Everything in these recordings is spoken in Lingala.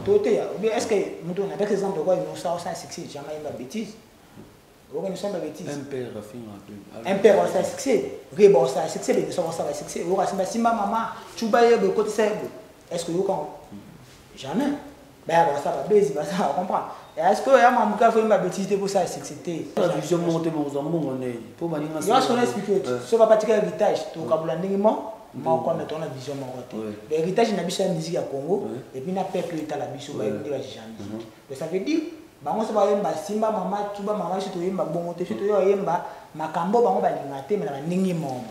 Est-ce que nous avons par exemple quoi nous ça sans succès jamais une bêtise. On ne sommes pas bêtises. Un père ça succès. Rebo ça succès mais ça va succès. On va si maman tu bailler de côté c'est est-ce que vous comprenez? Jamais. Ben ça va baiser ça on comprend. Est-ce que ya maman ka fait une bêtise pour ça succès? La vision monter mon amour on est pour manier ça. Je vais expliquer. Ce va pas tirer héritage tout kabula ndingimo. Moi quoi mettons la vision mon côté. L'héritage n'a pas musique à Congo et puis na peuple est à la biso ba ndi ba musique. Donc ça veut dire bango se ba yemba simba mama tuba mama shi to yemba bongo te shi to yemba makambo bango ba linga te mais na ndingimo.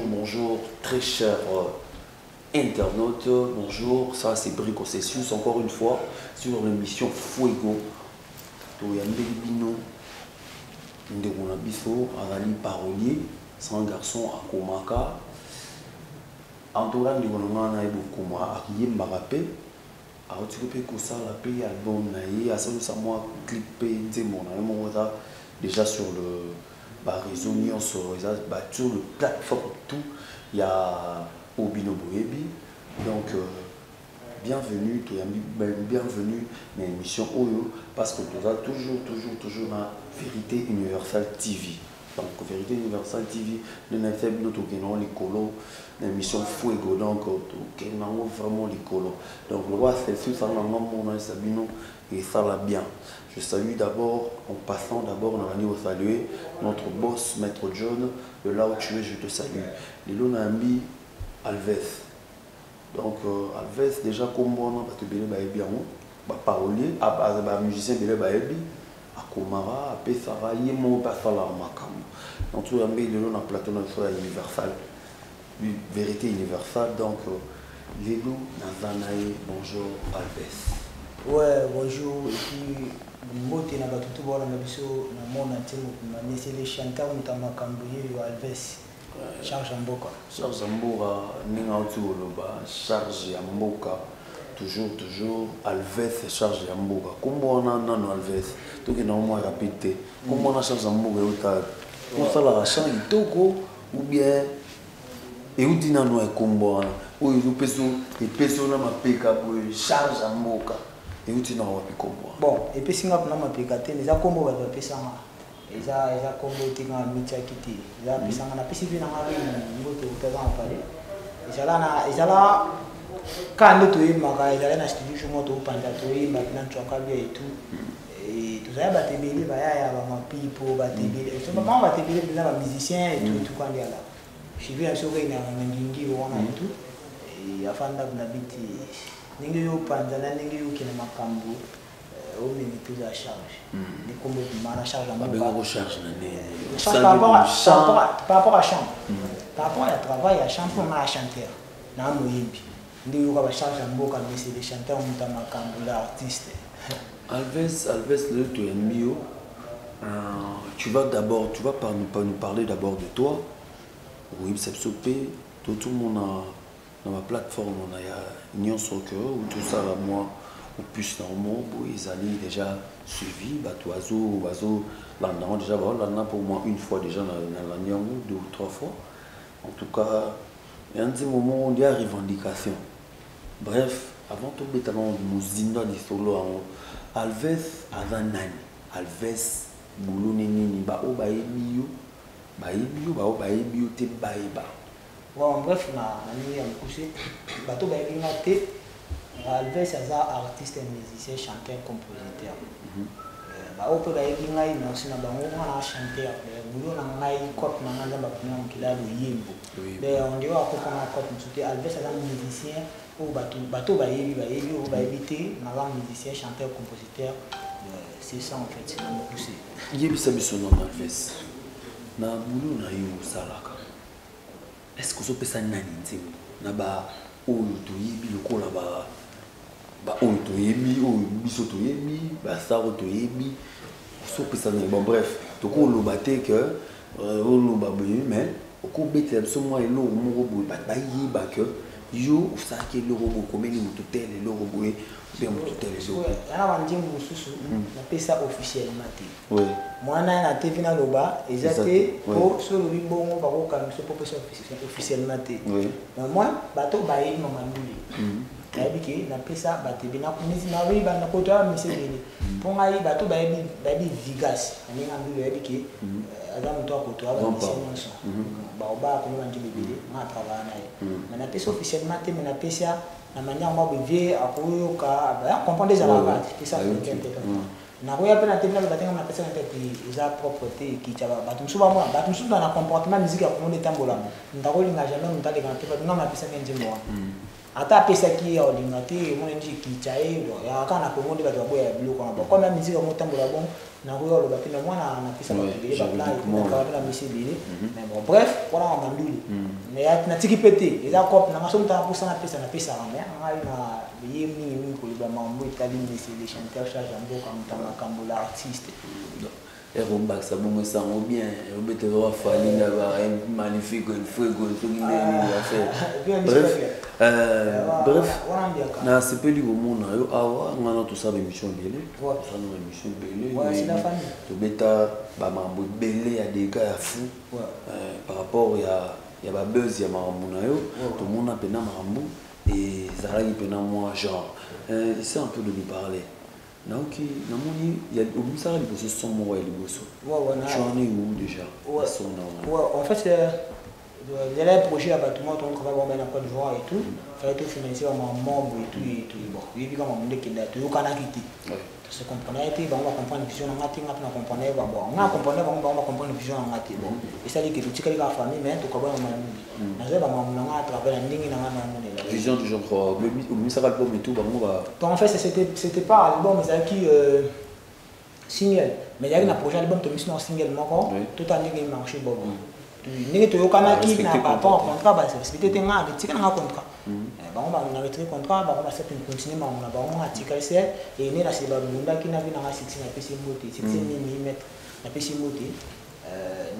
Bonjour, très chers internautes, bonjour, ça c'est Brico Cessius, encore une fois, sur l'émission Fuego. Azali parolier, c'est un garçon à Komaka. Entourage de Gonoma na Ebokoma, Akie Mbarape, a retiré Kosa la paix, album naïe, à salut ça moi, clippé, déjà sur le. Réseau sur le plateforme tout il y a Obino Boebi donc bienvenue dans l'émission Oyo parce que tu as toujours la Vérité Universelle TV donc Vérité Universelle TV de n'affaire notre général l'écolo l'émission Fuego donc tu vraiment l'écolo donc le roi c'est sur ça mon Sabino et ça l'a bien. Je salue d'abord, en passant d'abord, on va saluer notre boss, Maître John, de là où tu es, je te salue. Lilo Nambi Alves. Donc, Alves, déjà, comme moi, parce que Bélé Baébi, parolier, musicien Bélé Baébi, à Komara, à Pessara, Yémo, Passala, Makam. Donc, tout le monde, Lilo, on a plateau universal, Vérité universelle. Donc, Lilo Nazanae, bonjour, Alves. Ouais, bonjour, et puis, Moté na batutu bora na biso na mona timo na nesele chanteur mutama kambuye yo Alves Charles Mboka ninga otuluba Charles Mboka toujours Alves Charles Mboka kombo na nano Alves toki na mo rapide kombo na Charles Mboka uta on sala la chant itoko ou bien et ou dina no kombo na o yu peso na mapeka bo Charles Mboka. Et où tu n'as pas pu comprendre? Bon, et puis si on a appliqué, les accombos va faire ça. Les accombos qui ont mis à quitter. Les accombos on a pu suivre dans la rue, nous te représentons parler. Et là, quand tu es maga, ils allaient dans studio, je monte au pantatouille, maintenant tu as câblé et tout. Et tout ça, bah t'es belé, bah y a ma pipo, bah t'es belé. Ce moment, bah t'es belé, là, bah musicien et tout quand il y a là. Je vais assurer qu'il y a un dingue, on a et tout. Et afin d'habiter. Ningi yo panzana ningi yo kina makambo o mimi prise à charge les combos de mara charge en bas recharge par rapport à chant par rapport à travail à chant pour ma chanteur na moyimbi ndi yo ka charge en boka mais c'est les chanteurs muta makambo l'artiste Alves le to mbio tu vas nous parler d'abord de toi oui c'est sopé tout le monde dans ma plateforme on a Union Soccer où tout ça là moi au plus normal ils allaient déjà suivi oiseau là déjà là pour moi une fois déjà dans l'année 2 ou 3 fois en tout cas il y a un petit moment où il y a revendication bref avant tout le talent de Mozinda de solo Alves Azanani Alves Bouloneni ba o ba ebio te baeba. Bon, bref, je suis couché. Bateau Alves est artiste, musicien, chanteur, compositeur. On peut dire qu'il y a un chanteur. On dit Alves est un musicien, au bateau va éviter un musicien, chanteur, compositeur. C'est ça en fait, c'est dans le poussé. Il y a des personnes dans Alves. Na boulot na yo salaka. Est-ce que vous avez ça nani na ba oyo toyebi lokola ba oyo toyebi oyo biso toyebi ba saro toyebi so pesa na bon bref to ko lo baté que on ba mais ko bete absolument elo mo bo ba yiba que yo usaki lo robo komeni mututel lo robo bien mututel zo ana bandi mususu na pesa officiellement té oui moi na TV na loba ezate po so lo bibongo ba ko ka so po pesa officiellement té oui mais moi bato ba yi no manduli Kabiki na pesa batebi na kunisi na wi bana ko ta miseli ponga yi bato ba yi vigas ani ngambulu yabiki adam to ko to aba miseli ba oba ko manje bibili ma travailler na yi na pesa officiellement te na pesa na manya ngwa bivie akoyo ka ba comprendre déjà la base pesa na ko ya pena te na batenga na pesa na te za propreté ki taba batum suba mo batum suba na comportement musique ya ko ne tambola ndako linga jamais ndale ka te ba na pesa ngenje mo ata pesa ki ya olimate mo ndi ki chae ya kana ko ndi ba boya bilo ko ba comme la musique mo tambola bon na ko yo lo ba pena mwana na pesa ba bile ba play ko na misi bile mais bon bref voilà on manduli mais ya na tiki pété eza cop na maso mta pour ça na pesa mais ngai na yemi mi ko ba mambo itali ni c'est les chanteurs charge en comme tama kambola artiste et Rombax ça bon ça bien obete va fali na ba magnifique une fuego tout qui bref na c'est pas lui au monde yo awa ngana tout ça émission belé ça nous émission belé ouais c'est la famille to beta ba mambo belé ya des gars fou par rapport ya ba buzz ya mambo na yo tout monde a pena mambo et zara pena moi genre c'est un peu de lui parler. Donc, il y a au ça les son moi les bosso. J'en ai où déjà. En fait, il y a un projet à bâtiment on travaille en Côte d'Ivoire et tout. Fallait tout financer en membre et tout bon. Et puis comme on dit qu'il a tout kana quitté. Se comprenait et on va comprendre une vision en matin on comprenait bon on a comprenait on va comprendre une vision en matin bon. Et ça dit que tu connais la famille mais tu comprends on a à travers la ligne dans vision du genre au ça va le et tout on va en fait c'était pas album mais c'est qui single mais il y a un projet album tu mis dans single moi tout année il marché bon ni to yokana ki na pas contrat ba respecter tenga de tika na contrat ba on va na retrait contrat ba on va faire continuer ma on va tika c'est et ni la c'est ba munda ki na bi na 16 na PC moté 16 mm na PC moté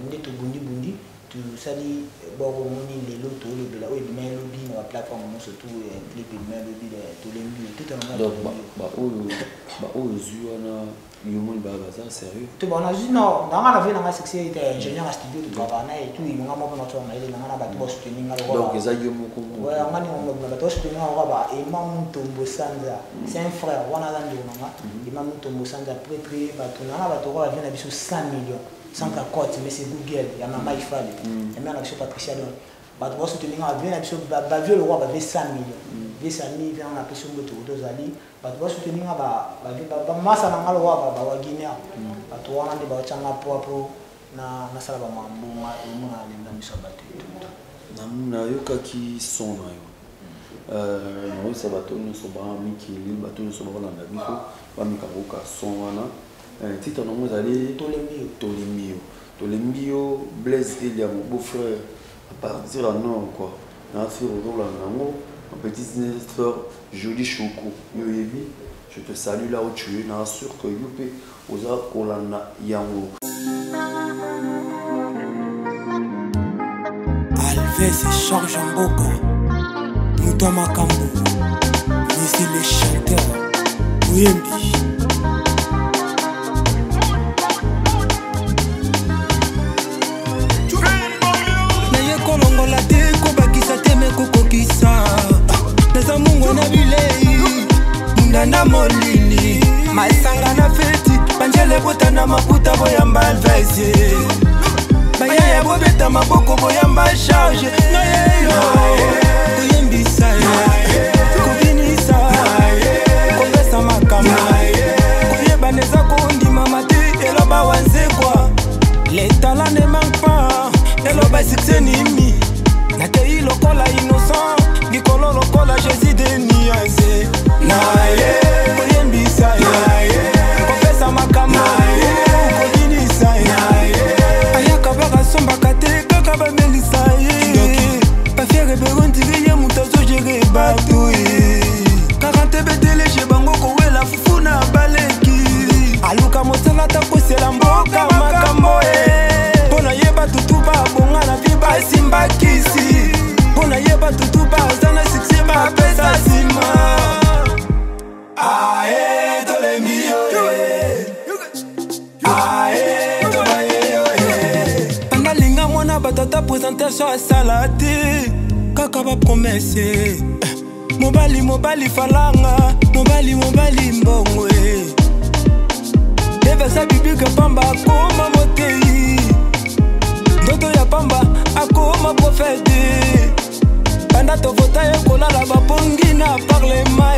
ndi to bundi tu sali bo moni les loto le bela o bi melody na plateforme mo surtout clip de melody de tout les mieux tout en donc ba o zuana yomoni ba ça sérieux tu bon on a juste non dans la vie na succès était ingénieur à studio de travail et tout il m'a montré notre na ile na ba to soutenir ngalo donc ça yomo ko ouais on mani on ba to soutenir ngalo ba et Imam Tombo Sanza c'est un frère wana za ndio na Imam Tombo Sanza prêtre ba to na ba to ba vient na biso 100 millions sans la cote mais c'est Google il y a maman il fallait et même avec Patricia donc ba to soutenir ngalo vient na biso ba vieux le roi ba 100 millions Sami vient on appelle sur moto dozali ba to soutenir ba masa na ngalo wa ba wa Guinea ba to wana ndi ba changa po na sala ba mambo ma na miso ba tout na yoka ki son na yo no ça ba to no so ba mikili ba to no so ba na biso ba mikaroka son wana titre no mozali Tolembio Blaise Elia mon beau-frère à partir à nord quoi na sur Roland Nango un petit frère Joli Choco yoyebi je te salue là où tu es na sûr que yope oza kolana yango Alves change en boca Mouta Makambo Ici les chanteurs Muyembi Naye kolongola te kobakisa te me kokokisa Neza mungu na bilei Mundana molili Maisanga na feti Banjele bota na maputa boyamba Alves Baya bobeta maboko boyamba charge Kuyembisa Kubinisa Kobesa makama Kuyeba neza kondima mati Eloba wanzekwa Les talents ne manquent pas Eloba succès nimi Natei lokola innocent Gikolo lokola Jésus invitation asala te kaka bapromese mobali mobali falanga mobali mobali mbongo devesa biblike pamba akoma motei ndoto ya pamba akoma profete banda tovota ekolala bapongi na parlema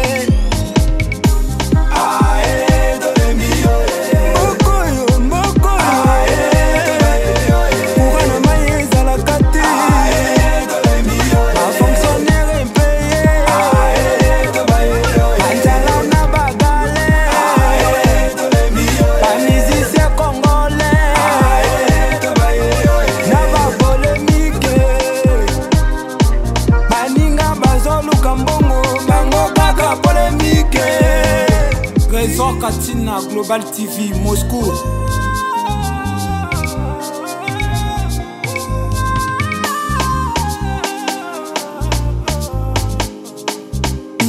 Katina Global TV Moscou.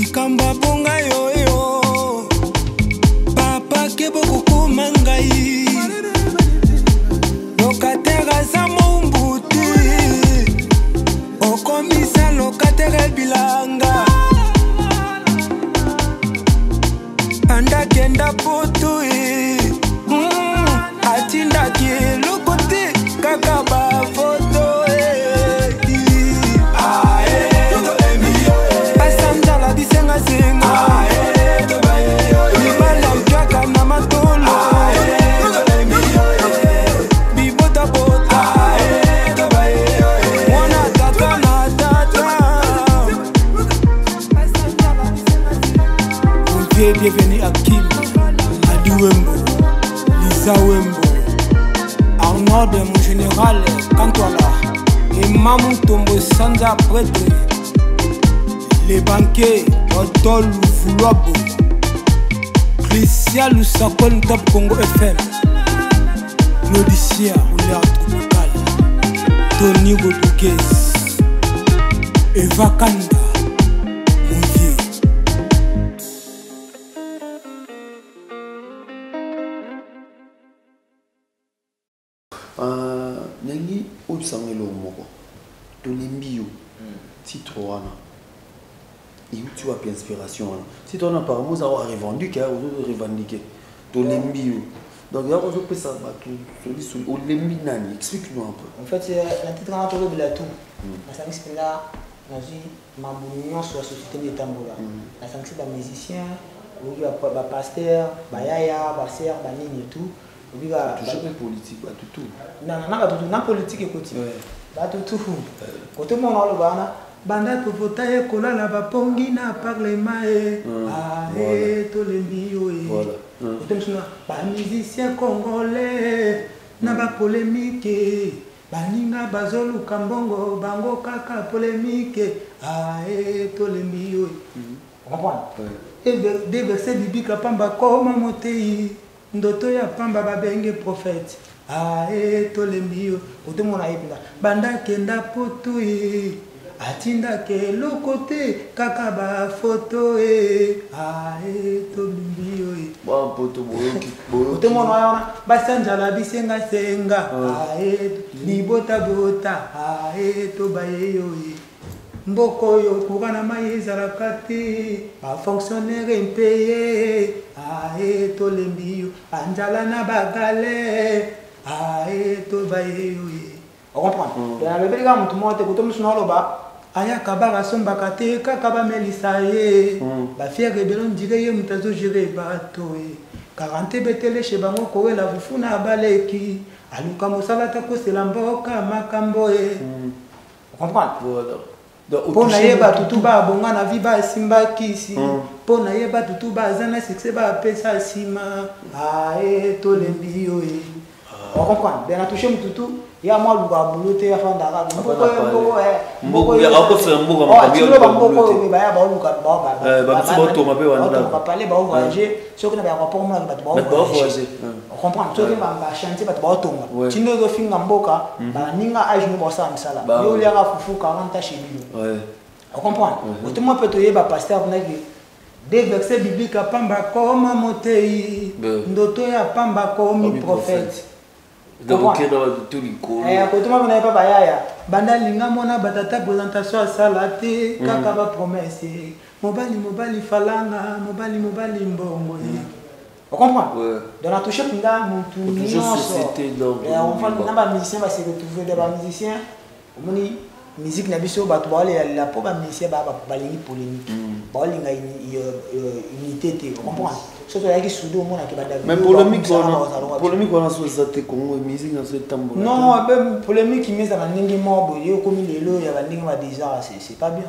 Ikamba bonga yo papa kebo kukuma ngai lokatera za mumbuti okomisa lokatera bilanga anda kenda poto atinda ki lokote kaka ba photo pasanja la bisenga senga libala mjaka na matolo bibota bota mwana tata na tata bienvenue à Kim, Adi Wembo, Lisa Wembo, Arnaud de mon général, Kantoala, et Mamou Tombo Sanza Prêtre, les banquiers, Otol Fouloabo, Christian Lusakon Top Congo FM, Claudicia Oulard Tropical, Tony Godokes, Eva Kanda. Nengi obsangelo moko tolembi yo titre wana et où tu as inspiration si ton apparemment ça a revendiqué ou revendiqué tolembi yo donc là on peut ça battu olembi nani explique-nous un peu en fait c'est la titre on a trouvé de la tout la sanksi là nazi mambo sur la société de Tambola la sanksi ba musicien ou ba pasteur ba yaya ba sœur ba nini et tout toujours politique ba tout non na politique écoute ba tout côté mon le bana banda to vota ekola na bapongi na parlement to lembi yo côté msuna ba musicien congolais na ba polémique baninga bazoluka mbongo bango kaka polémique to lembi yo comprendre et des versets bibliques pamba koma motei ndoto ya pamba babenge prophète to lembi yo côté mon ayebina banda kenda poto atinda ke lokote kaka ba photo to lembi yo ba poto boyoki côté mon ayona basanja la bisenga senga libota bota to baye yo mboko yo kugana mayeza la kati ba fonctionnaire impayé to lembi yo anjala na bagale to baye yo on comprend dans le béga mutu mote ko to musuna loba aya kabara somba kate kaka ba melisa ye ba fiere belon dire ye mutazo jere bato 40 betele chez bango ko la vufuna baleki aluka mosala ta ko selamboka makambo on comprend pona yeba tutu ba bonga na vie ba simba kisi pona yeba tutu ba zana succès ba pesa sima to lembi yo on comprend bien a touché mututu ya moi luka buluté ya fanda ka mboko ya ko faire mboko ma bien mboko ba ya ba luka ba to ma be wanda ba parler ba voyager ce qu'on a ba rapport moi ba voyager on comprend ce que ba chanter ba tonga tindo zo finga mboka ba ninga age no bossa msala yo ya ka fufu 40 chez lui on comprend autrement peut to yeba pasteur na des versets bibliques pamba koma motei ndoto ya pamba komi prophète donc dans tout les cours quand tu m'as pas bayaya banda linga mona batata présentation à salate kaka ba promesse mobali falanga mobali mbongo. On comprend? Dans la touche pinga mutu société donc on va namba musicien va se retrouver dans musicien omoni musique na biso bato ba la po ba musicien ba lingi polémique ba linga unité te on comprend surtout avec sudo mona ke ba mais polémique on a société Congo musique na ce tambo non ben polémique qui met dans ningi mobo yo comme lelo ya ba ningi ba déjà c'est pas bien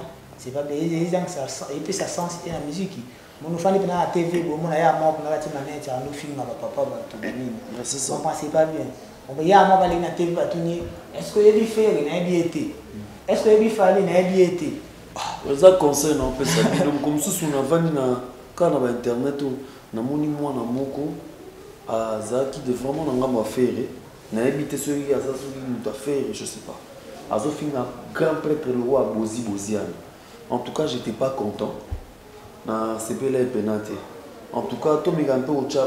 les gens ça et puis ça sens et la musique mon fan na TV bon mon ya mo na la manette ya no film na papa ba to nini c'est ça c'est pas bien on ya mo ba na TV ba to ni est-ce que yebi faire na yebi été est-ce que yebi fali na yebi été ça concerne on peut ça donc comme ça on a vandi na quand na internet na moni moi na moko azaki de vraiment na ngamba faire na yebi te so ya ça so ni faire je sais pas azo finga grand prêtre le roi Boziane. En tout cas j'étais pas content. C'est pas les pénalités. En tout cas, tout le monde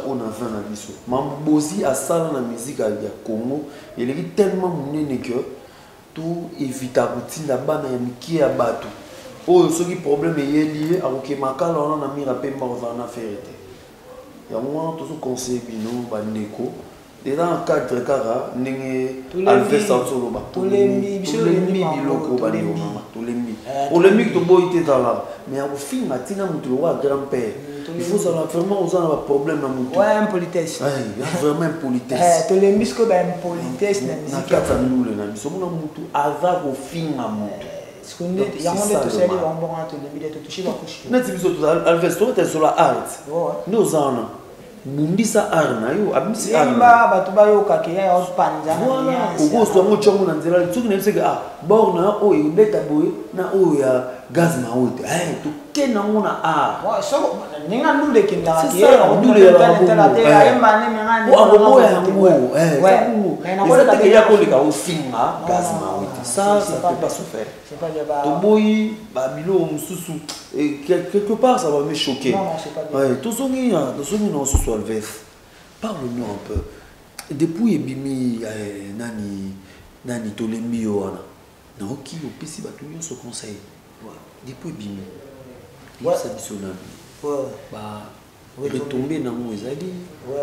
on a fait un biso. Mambozi a ça dans la musique à Congo. Il est tellement monné que tout évite à routine là-bas dans qui est abattu. Oh, ce qui problème est lié à ce que Makala on a mis à peine dans la affaire. Il y a un moment tout ce conseil bino bandeko. Et dans le cadre cara, n'engé Alves Sansoloba. Tous les biloko bandeko. Tous les mi. Polémique de boité dans là. Mais au fin, matina mutu wa grand-père. Il faut ça vraiment aux un problème dans mutu. Ouais, impolitesse. Il y a vraiment impolitesse. Tous les misco ba impolitesse na musique. Na kata nule na biso mona mutu ava au fin à mutu. Ce qu'on dit, il y a un monde tout seul on bon entre les billes de toucher ba couche. Na tibiso tout Alves toi t'es sur la art. Nous en Mundisa arna yo abisi arna bato bayo kakeya ya panza voilà ugo so mo chongo na nzela tsuki na seka borna o ibeta boy na o ya gaz ma ote to kena ngona wa so ninga ndule kinda ya ndule la tela emba ne ngani o abo ya ngo na ko ta ya ko lika o finga gaz ma ote ça peut pas se faire c'est pas bien ba to boy ba bilo mususu et quelque part ça va me choquer. Non, c'est pas bien. Ouais, tout ce qui non ce soit le parle-nous un peu. Depuis Ebimi nani tolembi wana. Na oki opesi batu nyonso conseil. Depuis Ebimi. Ouais, ça bisona. Ouais. Bah retomber dans mon ezali. Ouais.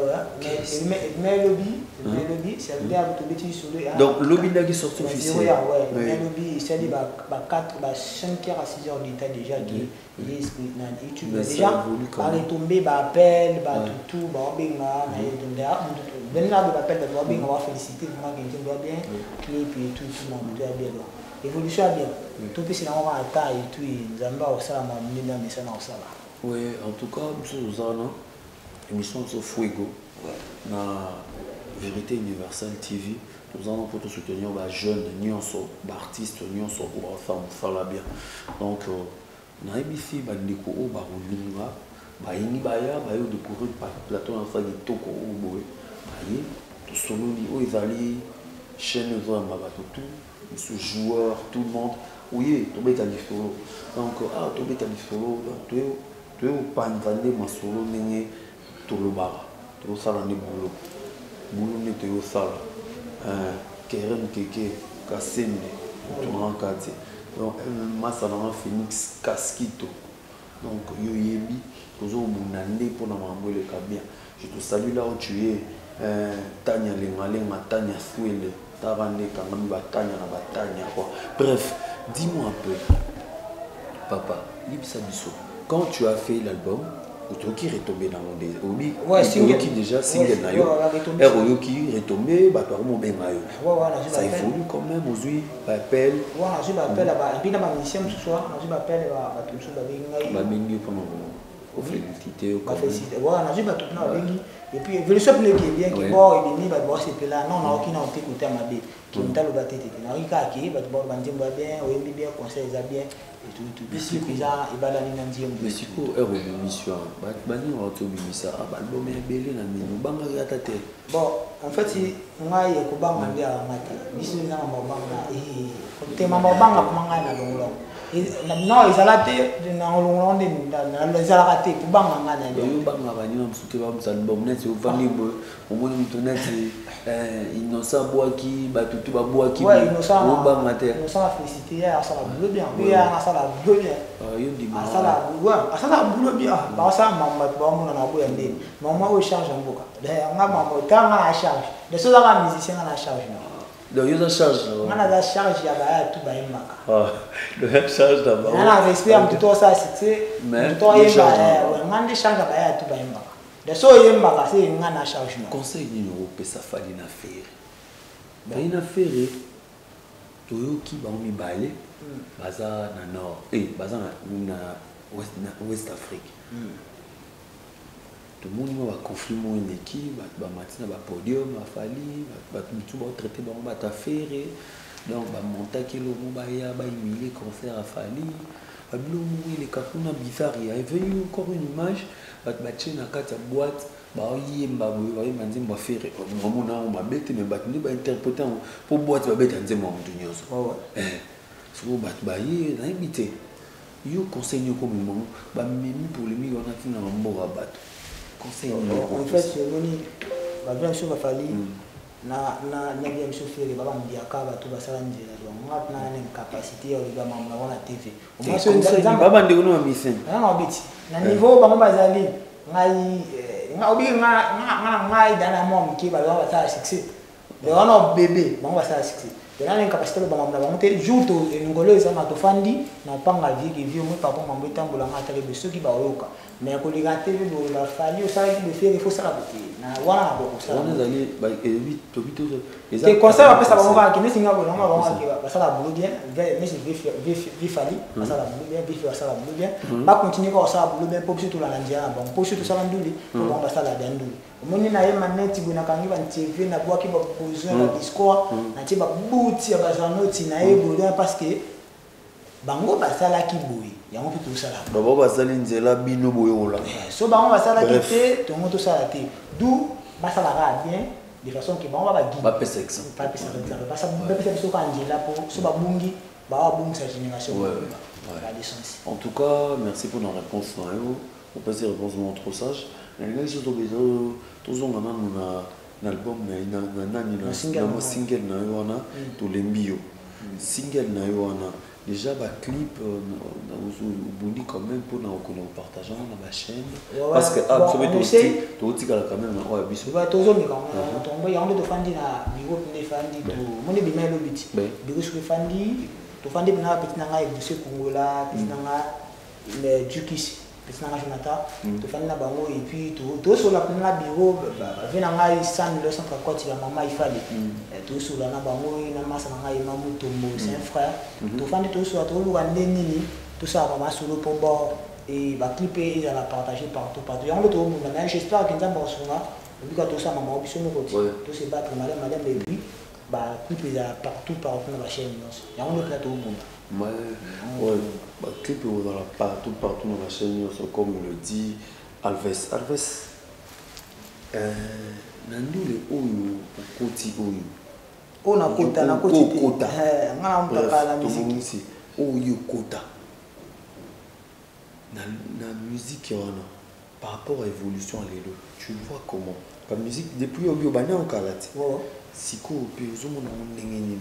Mais lobby, c'est bien retomber sur le. Donc lobby là qui sort officiel. Ouais. Mais lobby, c'est dit ba 5h à 6h du temps déjà qui YouTube déjà par retomber ba appel ba tout ba benga na yedonda benna ba appel ba benga va féliciter vraiment que doit bien clip et tout le monde doit bien évolution bien tout puis c'est là on va attaquer et tout nzamba au sala ma mnina mesana au sala. Oui, en tout cas, nous avons une émission sur Fuego, na Vérité Universelle TV. Nous allons pour soutenir les jeunes, les artistes, les femmes, bien. Donc, nous avons ici des décos, des roulinga, des baya, des décorés par plateau en fait des toko ou boy. Tout ce qui est allé, chaîne de tout, les joueurs, tout le monde. Oui, tout le monde est solo. Donc, tout le monde est solo. Tu es au panzane masolo nenge tolobara to sala ne boulot ne te yo sala keren keke kasende to rankati donc masala na Phoenix Casquito donc yo yebi tozo bunande pour na mambo le kabia je te salue là où tu es Tanya Lengalenga Tanya Fuele Tarane Kangami Batanya na Batanya quoi bref dis-moi un peu papa libisa biso. Quand tu as fait l'album, tu es retombé dans mon désir. Ouais, single. Qui déjà single na yo. Et qui retombé, bah toi mon ben mayo. Ça évolue quand même aujourd'hui, appel. Ouais, je m'appelle et puis dans ma mission ce soir, je m'appelle ba tout ça ba benga. Ba benga pendant au féliciter au café. Ouais, je m'appelle na benga. Et puis le seul qui est bien qui bon et bien ba c'est là non aucun on t'écoute à ma bé. Qui me t'a le batté na rika qui ba bon banjemba bien, ou bien conseil ça bien. Et tout ici déjà et balani na ndiembo mais siko ero mission bani on to bimisa album ya belé na mino banga ya tate bon en fait si ngai ko banga ndia mate biso na mabanga comme te mabanga ko manga na longo Non, ils allaient dans le monde, ils allaient pour banga ils banga bani na msuke ba msalbum net au famille au monde internet innocent boaki ba tutu ba boaki innocent banga te innocent féliciter ça la boulot bien oui ça la boulot bien yo di ma ça la boulot bien ba ça mama ba mona na boya ndé mama o charge mboka d'ailleurs nga mama tanga la charge de ceux là musicien la charge donc il y a une charge on a la charge ya ba tout ba imaka le charge d'abord on a respect am tout ça c'est mais tout yemba on a charge ba ya tout ba imaka de so yemba c'est ngana charge conseil ni no pesa fali na faire ba ina faire toyoki ba mi balé baza na nord baza na west Afrique tout le monde va conflit mon équipe va matina va podium va fali va tout va traiter ba on va t'affaire donc va monter que le mot ba ya ba humilier concert à fali va bilo mourir les kapuna bizarre il est venu encore une image va battre na kata boîte ba yemba ba manzi mba faire vraiment na on m'a bête mais ba ni ba interpréter pour boîte ba bête nzema mtu nyoso so ba yi na invité yo conseil yo comme moment ba mimi pour les millions na tina mboga bato conseil en fait c'est moni ba bien sûr va fali na bien sûr faire ba mbiaka ba to ba sala njela donc on a une capacité ya ba mama na TV au moins c'est ba bande ko no mission na biti na niveau ba mama zali ngai nga obi nga dana mom ki ba ba sa succès le on bébé ba sa succès il y a une capacité de bamam na bango te jour to ngolo ezama to fandi na panga vie que vie mo papa mambo tambola ngata le beso ki ba oyoka mais ko liga TV do la fali o sala ki be faire il faut sala bote na wana na boko sala on est allé ba vite to vite les te conseil après ça bango ba ki ne singa bo na bango ki ba sala boulot bien mais c'est vie fali ba sala boulot bien vie ba sala boulot bien ba continuer ko sala boulot bien pour surtout la ndia bon pour surtout sala nduli bon ba sala danduli omoni na ye maneti bona kangi ba TV na bwa ki ba besoin na discours na ti ba buti ya bazanoti na ye boulot parce que bango basala ki boyi yango pe to sala baba basali nzela bino boye ola so bango basala ki te to ngo to sala te d'où basala ra bien de façon que bango ba guide ba pesa exemple pas pesa exemple parce que ba pesa so ka njela po so ba bungi ba bungi sa génération la licence en tout cas merci pour nos réponses on passe des réponses vraiment trop sages les choses au besoin tous on a un album na single na yona to lembio single na yona déjà ba clip au bondi quand même pour nous partager dans ma chaîne parce que tout tika quand même ouais biso ba tozo mi quand tombo ya ndo fandi na bigo pinde fandi to moni bi melo biti bigo su fandi to fandi bina petit na ngai biso kongola petit na nga le jukis petit na nga jonata to fandi na bango et puis to so la na bigo ba vena ngai 100 200 côté ya mama ifali to so la na bango na masa na ngai mamu tombo c'est un frère to fandi to so to lu bande nini tout ça mama solo pour bon et ba clipper ils la partager partout yango to mo na j'espère que nzamba osonga bika to ça mama obiso mo côté to se battre madame et puis ba clipper partout na ba chaîne yango to to bunda ouais bah clip partout dans la chaîne comme le dit Alves nandule oyo okoti oyo na kota na koti ngana mpaka la musique oyo kota na musique wana par rapport à l'évolution lelo tu vois comment la musique depuis obi obana okalati siko pe ozomona ndenge nini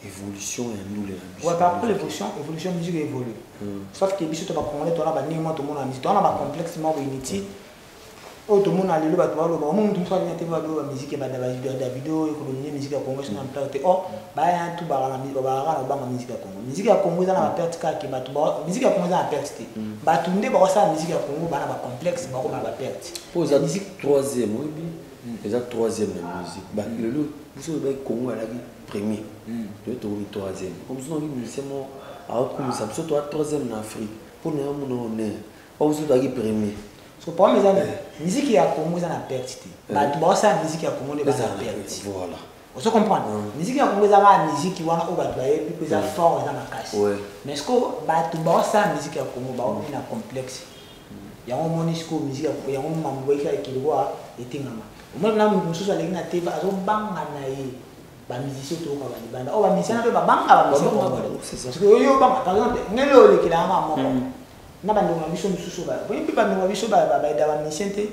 évolution et nous les ouais par rapport à l'évolution musique évolue sauf que biso to ba congolais to na ba nimo to mona musique to na ba complexement inutile o to mona lelo ba to ba lo ba mo mtu swali na te ba lo ba musique ba da video ko ni musique ya Congo na mpate ba ya tu ba la musique ba musique ya Congo musique ya Congo na ba perte ka ki ba to ba musique ya Congo na perte te ba tunde ba sa musique ya Congo ba na ba complexe ba ko na ba perte pour la musique troisième oui exact troisième la musique ba lelo biso ba Congo ala premier deux troisième comme ça on dit musicien alors comme ça surtout troisième en Afrique pour nous on est on se doit premier so pour mes amis musique ya Congo ça na perte ba tu ba ça musique ya Congo ne ba perte voilà on se comprend musique ya Congo ça va musique wana o ba doit et puis ça fort ça na casse mais ce que ba tu ba ça musique ya Congo ba on na complexe ya on monisco musique ya on mambo ka kilwa etingama on na mususu aleki na teva azo banga na ye ba musicien to ka ba banda o ba musicien na ba banga ba musicien c'est ça parce que yo ba par exemple ngelo le kila nga moko na ba ndonga biso mususu ba bo mpi ba ndonga biso ba da ba musicien te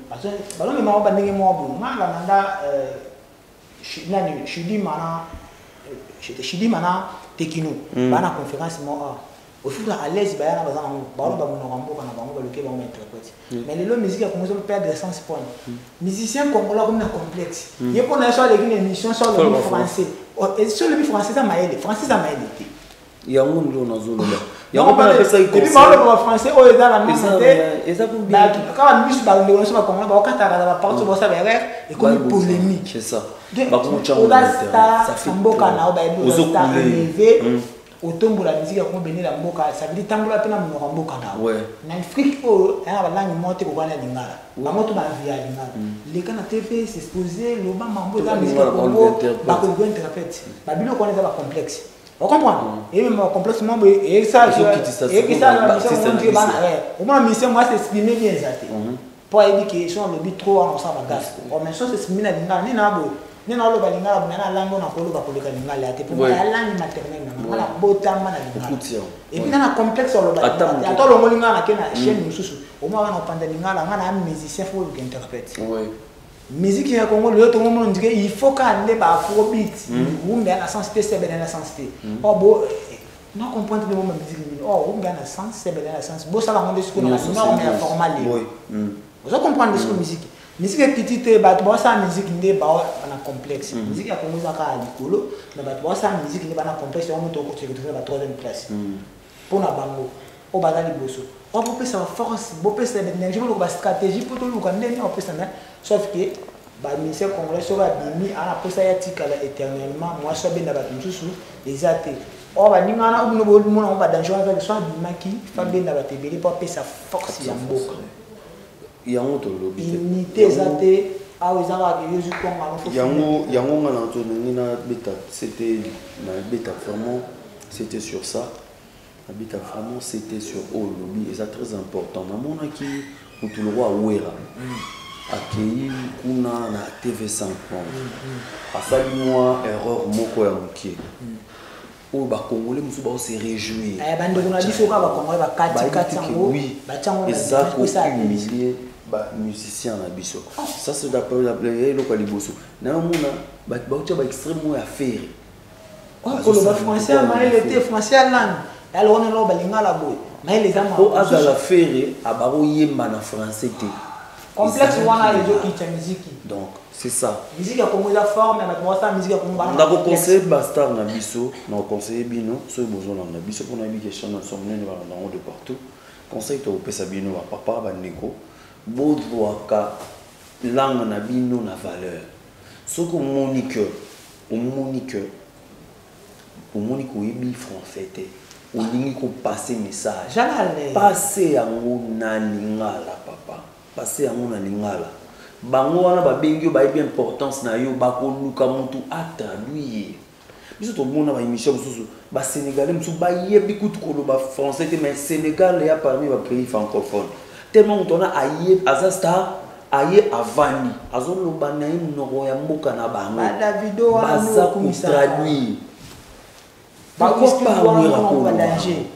parce que ba lo me ma ba ndenge mo bo nga nanda nani Chidi mana Tekino bana conférence mo au fur et à l'aise ba yana ba zanga ba lo ba mo mboka na bango ba loke ba mo interprète mais les musique a commencé à perdre sens point musicien congolais comme un complexe il pour na sur les émissions sur le français et sur le français ça m'a aidé français ça m'a aidé il y a un monde dans zone là il y a un peu ça il puis ba lo français o eza la même et ça pour bien quand on mise ba le so ba congolais ba katara ba partout ba ça et comme polémique c'est ça ba ko chamo ça fait mboka na ba ebo ça levé autombo la musique ko benir la mboka ça veut dire tambola pena mo mboka na na Afrique o na ba langi monte ko bana lingala ba moto ba via lingala les kana TV s'exposer le ba mambo la musique ko ba ko interprète ba bilo ko na ba complexe on comprend et même complexe mambo et ça au moins mission moi s'exprimer bien ça pour éviter que soit le but trop en ça ba gas on mais ça s'exprimer na lingala ni na bo ni na lo ba lingala na lango na ko lo ba ko le lingala te pour la langue maternelle na botama na lingala et puis na complexe lo ba attends lo lingala na kena chaîne mususu au moins na panda lingala na musicien faut le interprète musique ya Congo le to mo ndike il faut ka le ba afrobeat umbe na sensité c'est ben na sensité oh bo non comprendre le moment musique oh umbe na sens c'est ben na sens bo ça la monde ce qu'on a norme formal vous comprendre ce que musique est petite ba to ça musique ndé ba na complexe musique ya Congo za ka likolo na ba to ça musique ndé ba na complexe on to ko trouver ba troisième place pour na bango o ba dali boso on peut penser force bo penser l'énergie bo ba stratégie pour tout le monde ndé on peut ça sauf que ba ministère congolais so ba bimi ana posa ya tikala éternellement moi so benda ba mususu exact o ba ningana o no mona o ba danger avec so bimaki fa benda ba tebeli pour penser force ya mboka yango to lobi unité zate a ozanga ke yesu konga no yango ngana to nina beta c'était na beta vraiment c'était sur ça na beta vraiment c'était sur o lobi et ça très important na mona ki mutu le roi wera akei kuna na TV5 asali moi erreur moko ya mokie o ba congolais musu ba se réjouir ba ndeko na biso ka ba congolais ba kati oui ba chango ça humilier ba musicien na biso ça c'est d'après la le ko liboso na mona ba ucha ba extrêmement affaire ko le français mais il était français langue alors on no ba lingala boy mais les amants o azala faire abaro yemba na français te complexe wana les autres qui musique donc c'est ça musique ya Congo la forme mais moi ça musique ya Congo on a conseillé bastar na biso na conseillé bino so besoin na biso pour na bi question na somne na dans de partout conseil to pesa bino ba papa ba neko bodwaka langue na bino na valeur ce que monique yebi français te olingi ko passer message passer yango na lingala papa passer yango na lingala bango wana babengi ba yebi importance na yo bakoluka mutu atraduire biso to mona ba émission mususu ba sénégalais musu ba yebi kutu koloba français te mais Sénégal ya parmi ba pays francophones tellement on a aye azasta aye avani azoloba na inoko ya mboka na bango Davido wana ko traduire ba ko pa danger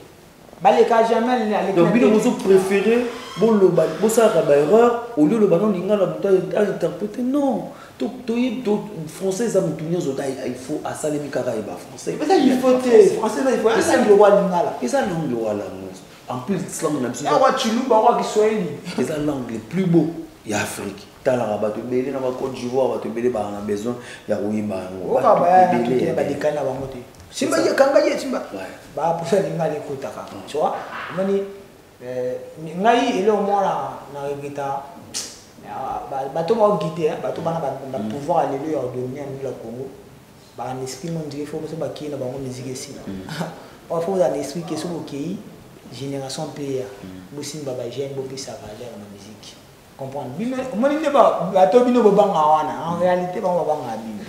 baleka jamais les donc bino vous préférez bon le bon ça ba erreur au lieu le ballon lingala muta interpréter non to français ça mutunya zota il faut asalemi kaka ba français mais ça il faut français il faut ça le roi lingala et ça langue le roi la en plus langue na biso wa chilumba wa Kiswahili et ça langue le plus beau ya Afrique tala bato belé na ba Côte d'Ivoire bato belé ba na besoin ya koyimba ngo ba belé ba dikana bango te simba ye kanga ye simba ba posa lingala ekotaka tu vois mani ngai ele omona na guitare bato ba guitare bato bana ba pouvoir aller leur donner en la Congo ba un esprit mon dieu faut que ba ki na bango musique ici on faut un esprit que sur OK génération player bosimba ba jeune bo pisa valeur na musique comprendre bino moni ne ba bato bino bo banga wana en réalité ba banga bino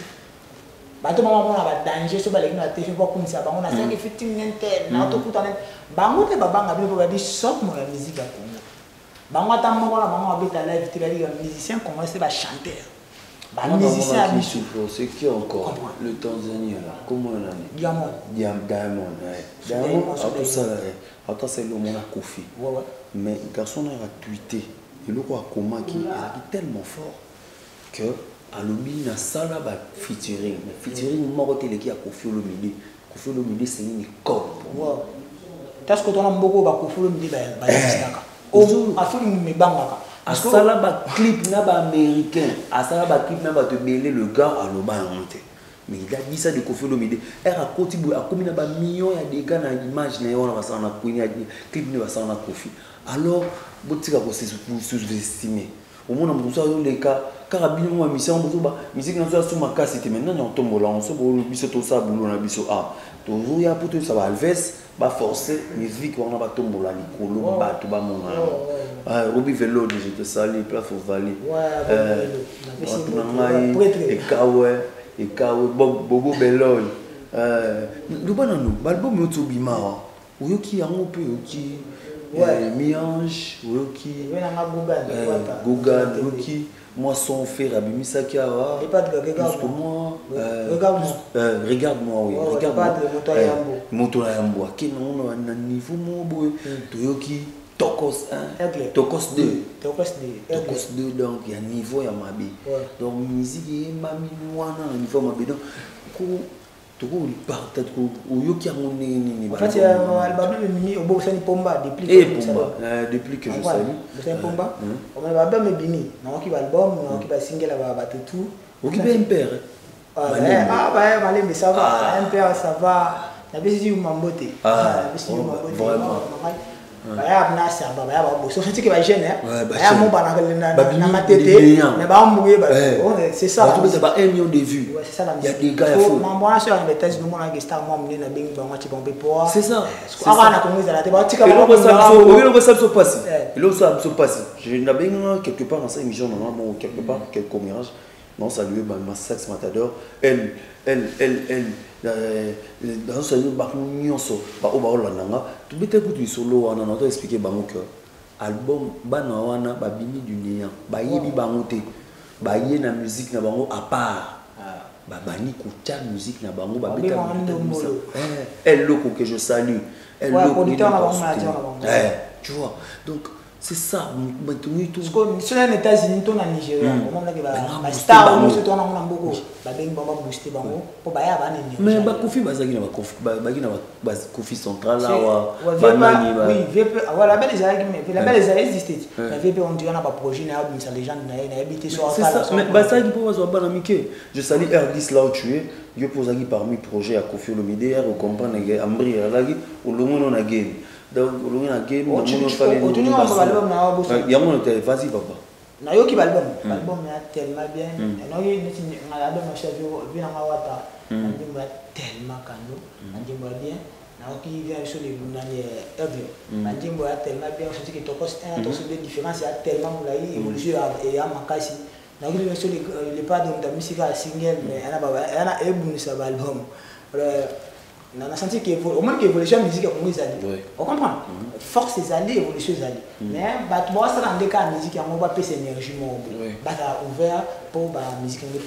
bato mama na ba danger so ba leki na TV pour kunisa bango na 5 fitting inter na to kutana bango te ba banga bino ba di sort mo la musique à Congo bango ta mo na bango abeta live te ba di musicien commencer ba chanter musicien qui souffre, c'est qui encore? Le Tanzanien là, comment on a dit? Diamond, tout ça là, attends c'est le monde a Kofi. Mais le garçon a tweeté, il a comment qui est tellement fort que Alobi na sala ba featuring moko tele qui a Kofi Olomide. Kofi Olomide c'est une cop. Parce que tu as beaucoup de Kofi Olomide ba staka. O afuli me bangaka. Asala ba clip na ba américain, asala ba clip na ba te belé le gars à l'oba monté. Mais il a dit ça de Kofi Olomide. Elle a continué à combien de millions il y a des gars dans l'image na on va ça na clip ne va ça na Kofi. Alors botika ko sous-estimer. Au moins on a les cas carabine moi mission bozoba musique na so ma casse c'était maintenant on tombe là on se bo biso to ça boulot na biso toujours ya pour tout ça va Alves ba forcer musique on va tomber là likolo ba to ba mona Robi Vélo je te salue place au Valley et kawe bobo beloy le banano album to bima oyoki yango pe oki Miange oyoki Gogan oyoki moi son frère Abimisa qui a regarde-moi regarde-moi oui regarde-moi moto la yambo qui non na niveau mo boy toyoki Tokos 1 Tokos 2 donc il y a niveau ya mabe donc musique et mami wana na niveau mabe donc ko toko partait ko oyoki yango nini en fait album mimi obosani pomba depuis que je salue c'est pomba on va album bimi na ki album na ki ba single ba tout oki ba impère Malembe ça va impère ça va na bisi mambote vraiment baya na samba baya ba boso fiti ke ba jeune baya mo bana na matete mais ba mbouye ba c'est ça tu ba 1 million de vues c'est ça la il y a des gars fou mambo sur les thèses nous mona star moi mné na bengi ba ngati bombe poa c'est ça ara na kongoza la te ba tika ba ça se passe et là ça se passe je na bengi quelque part dans cette émission normalement quelque part quelques mirages non saluer ma sex matador elle dans ce lieu bakku nyonso ba o ba olandanga tu bete kutu solo wana na to expliquer bango que album bana wana ba bini du néant ba yebi bango te ba ye na musique na bango à part ba bani ko cha musique na bango ba beta elle loko que je salue elle loko tu vois donc c'est ça maintenant tout parce que sur les États-Unis tout en Nigeria comment là que ba star on se tourne en beaucoup ba beng ba booster bango pour ba ya ba nini mais ba Kofi bazaki na ba Kofi central là wa nani ba oui VP voilà belle les existait la VP on dit on a pas projet na une légende na habité sur c'est ça mais ba ça qui pour ba na mike je salue R10 là où tu es yo posaki parmi projet à Kofi Olomide au comprendre que Ambri là qui au lomo na game donc on a game on fallait il y a mon vas-y papa na yo ki album ya tellement bien na yo ni album na chef yo bien na wata album ya tellement kando album bien na ki vient sur les nani album ya tellement bien je dis que Tokos 1 Tokos 2 différence ya tellement pour la évolution et à makasi na ki vient sur les pas de musique single mais ana ebunu sa album on a senti qu'il au moins l'évolution musique comme ils allaient on comprend force c'est aller évolution c'est aller mais bah tu vois ça dans des cas musique on va passer énergie moi bah ça ouvert pour bah musique on fait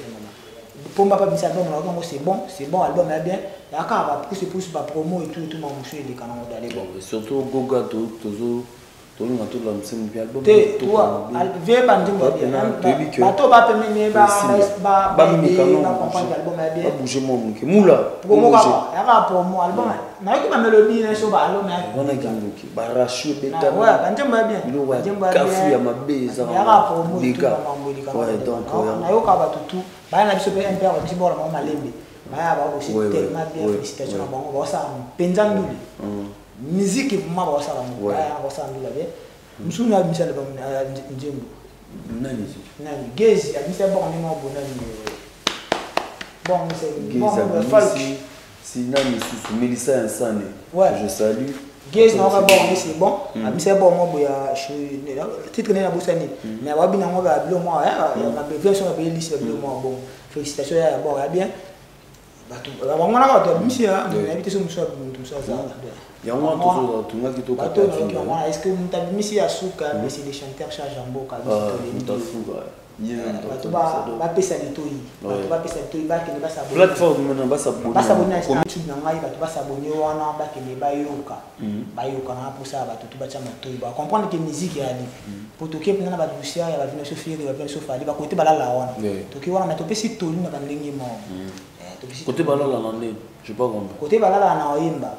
pour pas bien album c'est bon album est bien et quand on va pousser pas promo et tout mon monsieur les canons d'aller surtout Goga toujours tout le monde tout l'ensemble puis album toi vieux bandimbo bien bato ba permis ba comprendre album est bien bouger mon moula promo ka ya ba promo album na yo ba mélodie na so ba album on a gandoki ba rachu beta ouais bandimbo bien kafu ya mabeza ya ba promo tout ouais donc na yo ka ba tutu ba na biso pe MPR ba biso ba malembe ba ba aussi tellement bien félicitations na bango ba ça penzanduli musique vraiment ba ça ba ça ndula bien musuna bisala ba njembo nani gezi abisa bon ni mo bonani bon c'est bon si nani sous Melissa Insane je salue gezi na ba bon c'est bon abisa bon mo boya titre na bosani mais ababi na mo ba blo mo ya ma version ba liste blo mo bon félicitations ya bon ya bien bangwana ka bato misi ya habité sur muso ça yango tunga kitoko bato na est-ce que muta misi ya suka mais c'est des chanteurs charge en boka bato ba pesa litoi bato ba pesa litoi ba kene ba sabona plateforme na ba sabona na YouTube na ngai bato ba sabona wana ba kene ba yoka na pour ça bato tu ba tcha matoi ba comprendre que musique ya ali pour to keep na ba dusia ya ba vino sofiri ba vino sofali ba côté ba la wana to ki wana na to pesi toli na ndenge mo côté balala na ndenge je pas compris côté balala na oyimba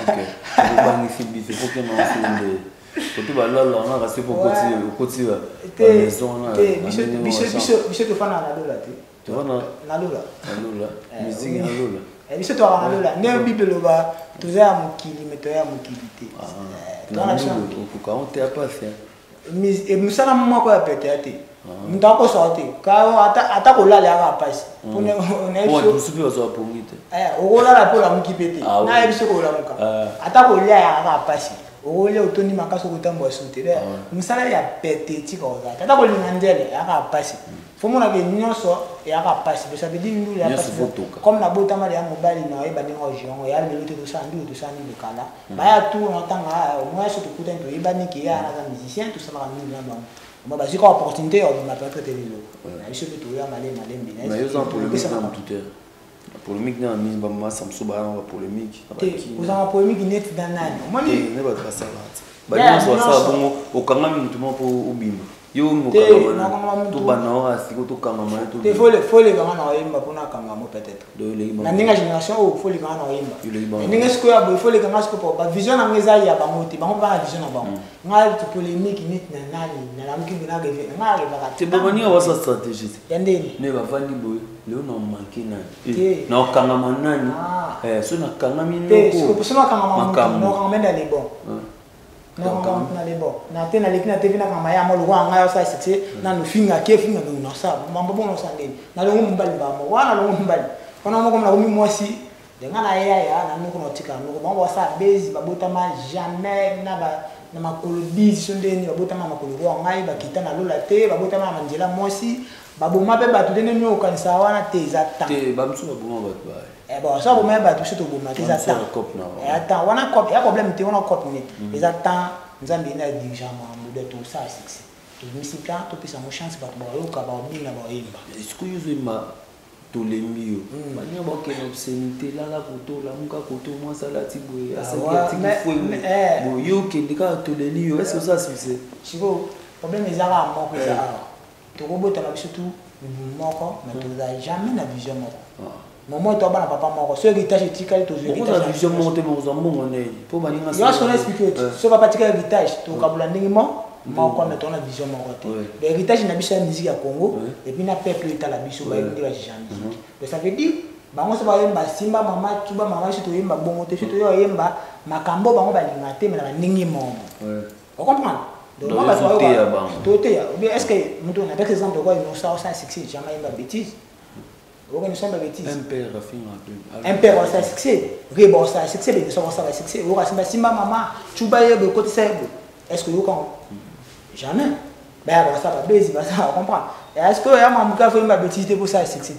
OK je bangi fibi c'est pour que non c'est côté balala on a resté pour côté la maison là biso to fana na dola te tu vas na lola musique na lola biso to na lola ne bibelo ba tuza mukili meto ya mukilité to na ko on te a pas fait musala moko ya pete ate mutako sorti ka ata kolala aka pasi pone on subi wazo pongite okolala pola mukipete na ebiso kolamuka ata kolala aka pasi okolia otoni makaso kutambwa sute musala ya pete tika ozata ata kolinga ndele aka pasi fomona ke nyonso aka pasi ça veut dire nous la pasi comme na botama ya mobali na yeba ningo jongo ya le lutte to sandu le kala ba ya tout entanga moi surtout kuta to yeba niki ya na musicien tout ça na mimi na bango moi basi ko opportunité on m'a pas traité lelo na biso to ya malé bien mais yo pour le mix na tout polémique na mise ba ma samso ba na polémique vous en polémique net dans nani moi ne ba ka salate ba yo so sa bongo okanga mintu mo po ubima yo mo kanga to bana ora siko to kanga ma to te folle kanga na oyimba pona kanga mo peut-être na ninga génération o folle kanga na oyimba ninga siko ya bo folle kanga siko po ba vision na ngeza ya bango te bango ba vision na bango nga to polémique net na nani na la mkingi na geve nga ba te bo bani wa sa stratégie yandeni ne ba vandi boy leo na manki nani na kanga manani so na kanga minoko te so na kanga manani no kanga menda les bon non na les bon na te na lekina te vina kama ya mo lo nga yo sa sexy na no finga ke finga no sa mambo bon sa ndeni na lo mbali ba mo wana lo mbali kona mo komna komi mwasi denga na ya na mo kono tika no ko ba sa bezi ba botama jamais na ba na makolo 10 sondeni ba botama makolo ko ngai ba kita na lola te ba botama manjela mwasi ba boma pe ba tudene nyo kanisa wana te zata te ba msu ba boma ba bon ça vous met ba tout surtout boma te zata attends wana cop ya problème te wana cop ni les attends nzambi na dirigeant de tout ça c'est to misika to pesa mo chance ba ba yoka ba binga ba yimba est-ce que yo ma to le mio mania ba ke obscénité la koto la muka koto moi ça la tiboye asa ki fo bo yo ke ndika to le lio est-ce que ça c'est chiko problème ezara moko ça to robota na biso tout moko mais to jamais na vision moko moment to bana papa moko so héritage etikali to héritage on a vision monter mo zambongo ne po baninga ça yo so expliquer so papa tika héritage to kabula ndingi moko mais to na vision moko te héritage na biso ya musique ya Congo et puis na peuple eta la biso ba ndi ba jambi donc ça veut dire bango so ba yemba simba mama tuba mama so to yemba bongo te so to yo yemba makambo bango ba linga te mais na ndingi momo on comprend donc moi to te ya bien est-ce que muto na par exemple quoi non ça succès jamais yemba bêtise on ça ba bêtise un père rafine un père ça succès rebo ça succès mais ça va succès on va simba mama tuba yebo côté ça est-ce que yo quand jamais ben ça va baiser ça on comprend est-ce que ya mamuka faut yemba bêtise pour ça succès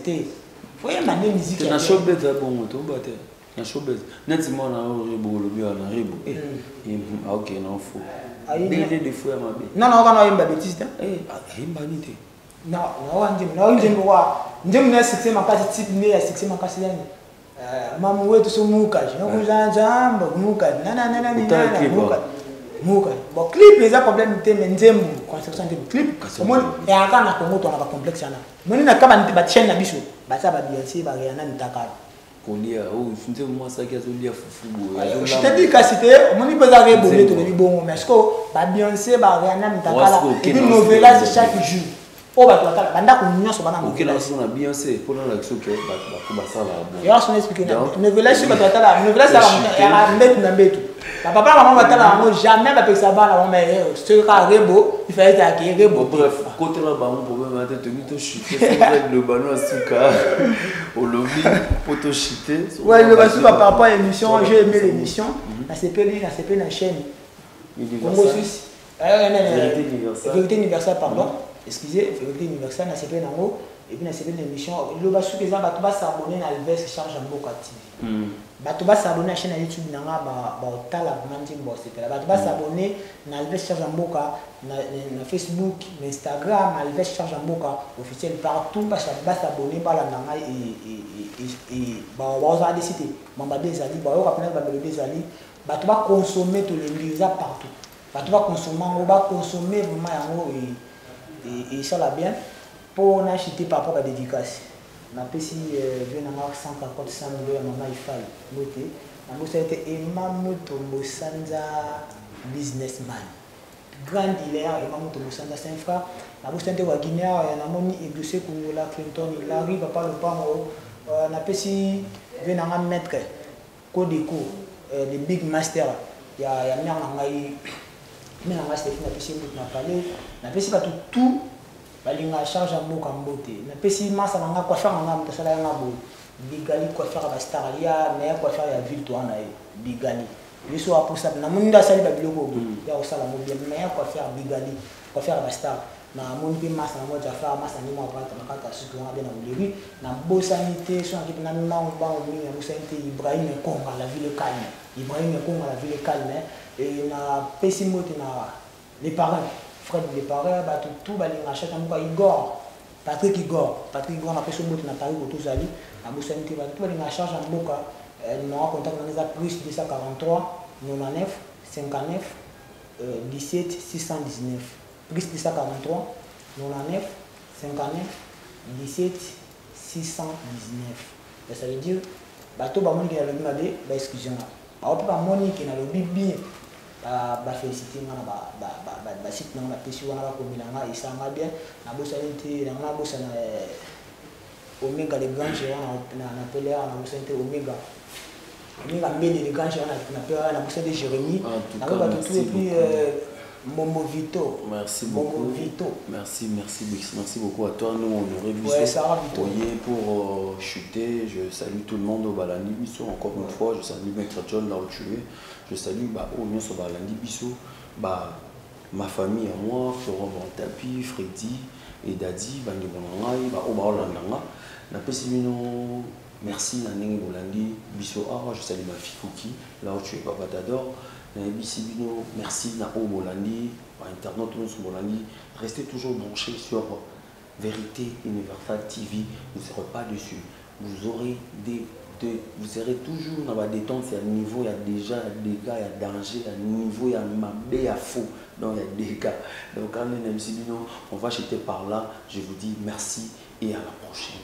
faut yemba ne musique na showbiz za bongo to bate na showbiz neti mona rebo lo bio na rebo OK non faux des fois mabe non kana yemba bêtise yemba ni te non ndim wa ndim na succès makasi type ne ya succès makasi yani mamu wetu so muka je no kujanja muka nana muka bon clip les a problème te menzemu construction de clip comment et aka na Congo to na ba complexe na moni na kama ba chaîne na biso ba sa ba Beyoncé ba Rihanna nitaka kolia nze moi ça qui a zolia fufu je te dis que c'était moni pesa ke bonne to ni bongo mais est-ce que ba Beyoncé ba Rihanna nitaka et puis novelas chaque jour o ba to banda ko nyonso bana mo okela so na Beyoncé pour na l'action que ba ko ba sala bon yo so expliquer novelas ba to tala novelas ya mbetu na mbetu papa maman batala ngo jamais ba pesa bana mo mais ce ka rebo il fallait ta ki rebo bref côté là ba mon problème attends tu to chuter avec le ballon suka au lobby pour to chuter ouais le va par rapport à l'émission j'ai aimé l'émission na CP na chaîne Congo Suisse vérité universelle pardon excusez, vérité universelle, na CP nango et puis na CP l'émission le ba sous que ça ba to ba s'abonner na Alves Charge Mboka TV. Ba to ba s'abonner à chaîne YouTube nanga ba tala mandi bo CP là. Ba to ba s'abonner na Alves Charge Mboka na Facebook, na Instagram, Alves Charge Mboka officiel partout ba s'abonner ba la nanga et ba wa décider. Mamba des ali ba yo rappeler ba des ali ba to ba consommer tous les lieux partout. Ba to ba consommer vraiment yango et ça l'a bien pour acheter par rapport à la dédicace. On a payé 150 millions à maman Ifal. Ça a été Emamoto Mosanza businessman. Grand dealer, Emamoto Mosanza, c'est un frère. La bourse de Guinée, il y a un moni église Kungola Clinton, il arrive à parler le pango. On a payé un maître, Kodeko, les big masters. Il y a un maire mais on a fait tout balinga charge à mot comme beauté na pesi masa nga quoi faire nga mtasala nga bo bigali quoi faire ba star ya mais quoi faire ya ville toi na bigali biso a pour ça na munda sali ba biloko bo ya osala mo bien mais quoi faire bigali quoi faire ba star na mon pe masa na mo ja faire masa ni mo pa ta su ko nga na ulebi na bo sanité so ki na ma on ba on mi na sanité Ibrahim Konga la ville calme Ibrahim Konga la ville calme et na pesi moto na les parents Fred les parents ba tout ba linga chata mo Igor Patrick Igor na pesi moto na Paris ko tous ali na bo sanité ba tout ba linga charge en boka numéro contact na les plus 243 99 59 17 619 plus 243 99 59 17 619 ça veut dire bateau ba moni qui a le mabe ba excusez-moi ba opa moni qui na le bien ba féliciter ngana ba site na pesi wana ba komilanga isanga bien na bosanité na bosana Omega les grands géants na appelé na bosanité Omega mbele les grands géants na appelé na bosanité Jérémy na ba tout et puis Momo Vito. Merci beaucoup. Momo Vito. Merci beaucoup à toi. Nous, on aurait vu Sarah Vito. Pour chuter. Je salue tout le monde au Balandi Bisso. Encore une fois, je salue Maître John là où tu es. Je salue Omios au Balandi Bisso. Ma famille à moi, Florent Bantapi, Freddy et Daddy, Bandi Bonangai, Obaolandanga. Merci Naneng Bolandi Bisso. Je salue ma fille Fouki, là où tu es, Papa t'adore. Merci Nao Bolandi, internaute Bolandi. Restez toujours branchés sur Vérité Universelle TV. Vous ne serez pas dessus. Vous aurez vous serez toujours dans la détente. Il y a un niveau, il y a déjà des dégâts, il y a danger, il y a un niveau, il y a mabé, il y a faux. Donc il y a des dégâts. Donc quand on va jeter par là, je vous dis merci et à la prochaine.